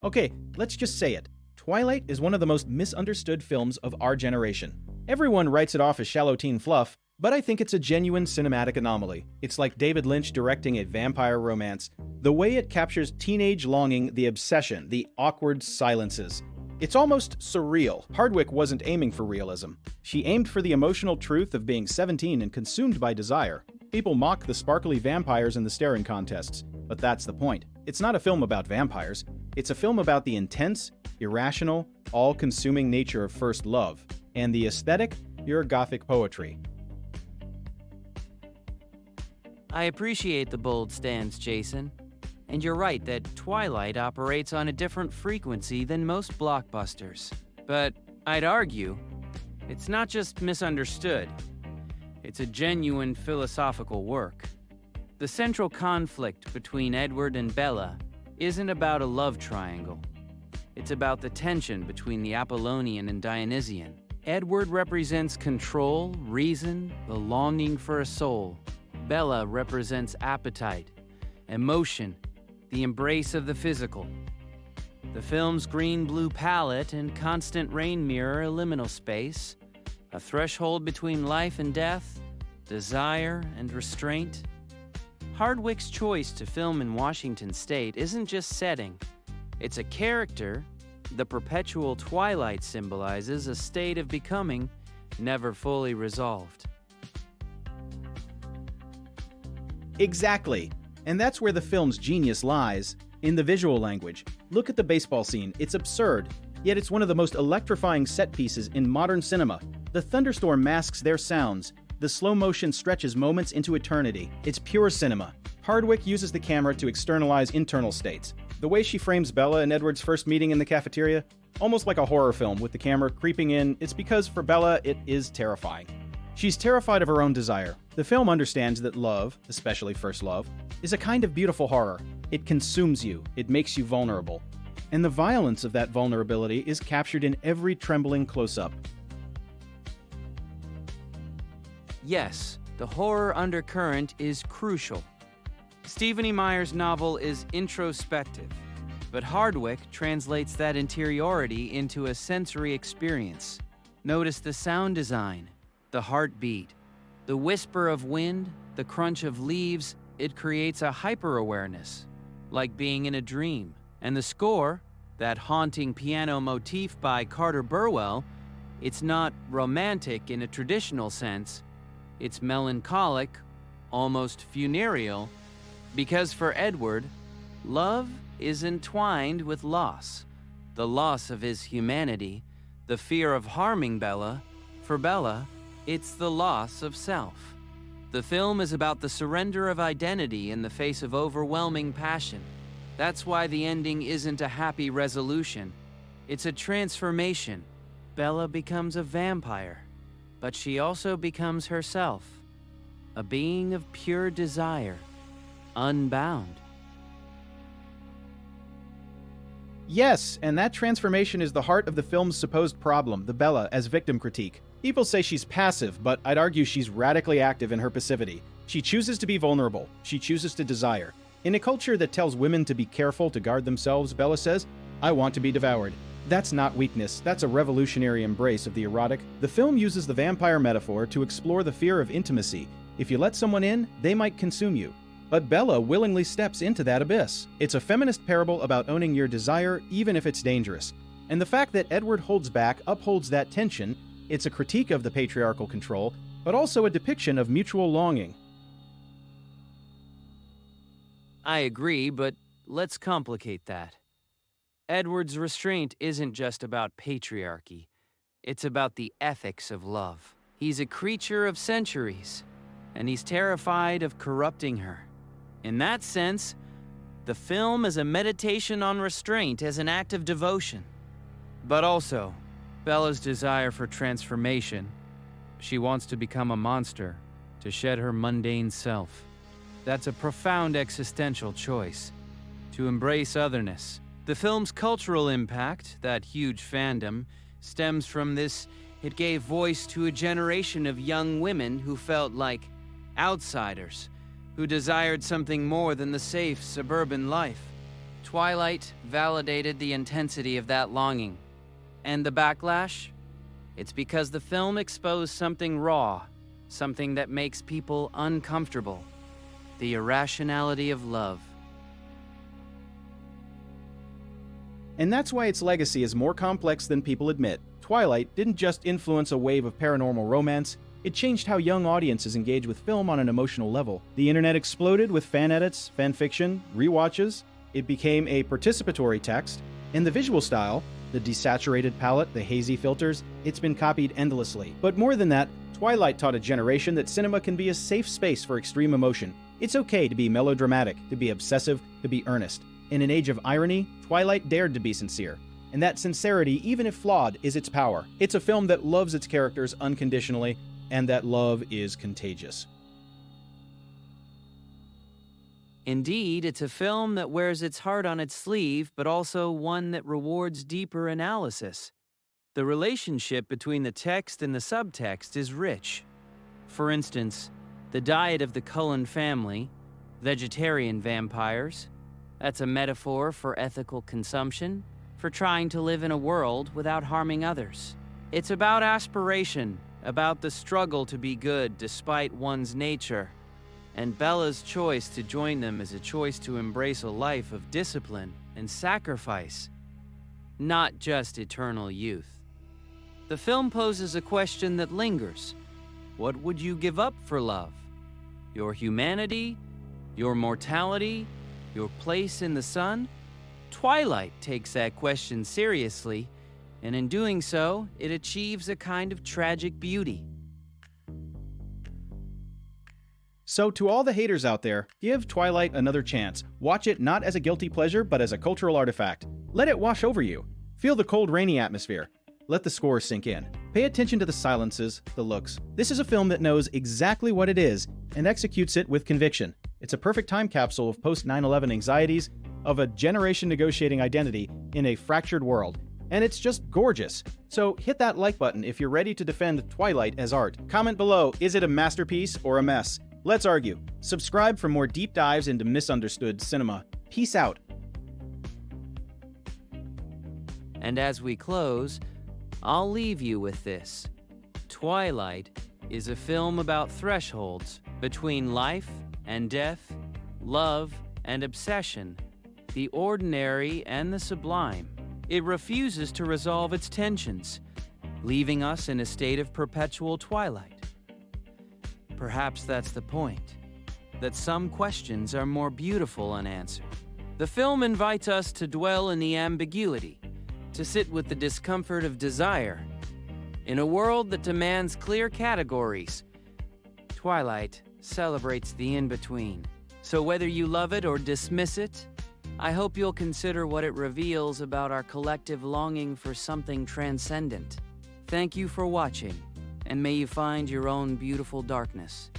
Okay, let's just say it. Twilight is one of the most misunderstood films of our generation. Everyone writes it off as shallow teen fluff, but I think it's a genuine cinematic anomaly. It's like David Lynch directing a vampire romance. The way it captures teenage longing, the obsession, the awkward silences. It's almost surreal. Hardwick wasn't aiming for realism. She aimed for the emotional truth of being 17 and consumed by desire. People mock the sparkly vampires in the staring contests, but that's the point. It's not a film about vampires. It's a film about the intense, irrational, all-consuming nature of first love, and the aesthetic, pure gothic poetry. I appreciate the bold stance, Jason. And you're right that Twilight operates on a different frequency than most blockbusters. But I'd argue, it's not just misunderstood. It's a genuine philosophical work. The central conflict between Edward and Bella isn't about a love triangle. It's about the tension between the Apollonian and Dionysian. Edward represents control, reason, the longing for a soul. Bella represents appetite, emotion, the embrace of the physical. The film's green-blue palette and constant rain mirror a liminal space, a threshold between life and death, desire and restraint. Hardwick's choice to film in Washington State isn't just setting, it's a character. The perpetual twilight symbolizes a state of becoming never fully resolved. Exactly. And that's where the film's genius lies, in the visual language. Look at the baseball scene. It's absurd, yet it's one of the most electrifying set pieces in modern cinema. The thunderstorm masks their sounds. The slow motion stretches moments into eternity. It's pure cinema. Hardwick uses the camera to externalize internal states. The way she frames Bella and Edward's first meeting in the cafeteria, almost like a horror film with the camera creeping in, it's because for Bella, it is terrifying. She's terrified of her own desire. The film understands that love, especially first love, is a kind of beautiful horror. It consumes you, it makes you vulnerable. And the violence of that vulnerability is captured in every trembling close-up. Yes, the horror undercurrent is crucial. Stephenie Meyer's novel is introspective, but Hardwick translates that interiority into a sensory experience. Notice the sound design, the heartbeat, the whisper of wind, the crunch of leaves. It creates a hyper-awareness, like being in a dream. And the score, that haunting piano motif by Carter Burwell, it's not romantic in a traditional sense. It's melancholic, almost funereal, because for Edward, love is entwined with loss. The loss of his humanity, the fear of harming Bella. For Bella, it's the loss of self. The film is about the surrender of identity in the face of overwhelming passion. That's why the ending isn't a happy resolution. It's a transformation. Bella becomes a vampire, but she also becomes herself, a being of pure desire, unbound. Yes, and that transformation is the heart of the film's supposed problem, the Bella as victim critique. People say she's passive, but I'd argue she's radically active in her passivity. She chooses to be vulnerable. She chooses to desire. In a culture that tells women to be careful to guard themselves, Bella says, "I want to be devoured." That's not weakness. That's a revolutionary embrace of the erotic. The film uses the vampire metaphor to explore the fear of intimacy. If you let someone in, they might consume you. But Bella willingly steps into that abyss. It's a feminist parable about owning your desire, even if it's dangerous. And the fact that Edward holds back upholds that tension. It's a critique of the patriarchal control, but also a depiction of mutual longing. I agree, but let's complicate that. Edward's restraint isn't just about patriarchy. It's about the ethics of love. He's a creature of centuries, and he's terrified of corrupting her. In that sense, the film is a meditation on restraint as an act of devotion. But also, Bella's desire for transformation. She wants to become a monster, to shed her mundane self. That's a profound existential choice, to embrace otherness. The film's cultural impact, that huge fandom, stems from this. It gave voice to a generation of young women who felt like outsiders, who desired something more than the safe suburban life. Twilight validated the intensity of that longing. And the backlash? It's because the film exposed something raw, something that makes people uncomfortable. The irrationality of love. And that's why its legacy is more complex than people admit. Twilight didn't just influence a wave of paranormal romance, it changed how young audiences engage with film on an emotional level. The internet exploded with fan edits, fan fiction, rewatches. It became a participatory text. And the visual style, the desaturated palette, the hazy filters, it's been copied endlessly. But more than that, Twilight taught a generation that cinema can be a safe space for extreme emotion. It's okay to be melodramatic, to be obsessive, to be earnest. In an age of irony, Twilight dared to be sincere. And that sincerity, even if flawed, is its power. It's a film that loves its characters unconditionally, and that love is contagious. Indeed, it's a film that wears its heart on its sleeve, but also one that rewards deeper analysis. The relationship between the text and the subtext is rich. For instance, the diet of the Cullen family, vegetarian vampires, that's a metaphor for ethical consumption, for trying to live in a world without harming others. It's about aspiration, about the struggle to be good despite one's nature. And Bella's choice to join them is a choice to embrace a life of discipline and sacrifice, not just eternal youth. The film poses a question that lingers. What would you give up for love? Your humanity? Your mortality? Your place in the sun? Twilight takes that question seriously, and in doing so, it achieves a kind of tragic beauty. So to all the haters out there, give Twilight another chance. Watch it not as a guilty pleasure, but as a cultural artifact. Let it wash over you. Feel the cold, rainy atmosphere. Let the score sink in. Pay attention to the silences, the looks. This is a film that knows exactly what it is and executes it with conviction. It's a perfect time capsule of post-9/11 anxieties, of a generation negotiating identity in a fractured world. And it's just gorgeous. So hit that like button if you're ready to defend Twilight as art. Comment below, is it a masterpiece or a mess? Let's argue. Subscribe for more deep dives into misunderstood cinema. Peace out. And as we close, I'll leave you with this. Twilight is a film about thresholds between life and death, love and obsession, the ordinary and the sublime. It refuses to resolve its tensions, leaving us in a state of perpetual twilight. Perhaps that's the point, that some questions are more beautiful unanswered. The film invites us to dwell in the ambiguity, to sit with the discomfort of desire. In a world that demands clear categories, Twilight celebrates the in-between. So whether you love it or dismiss it, I hope you'll consider what it reveals about our collective longing for something transcendent. Thank you for watching, and may you find your own beautiful darkness.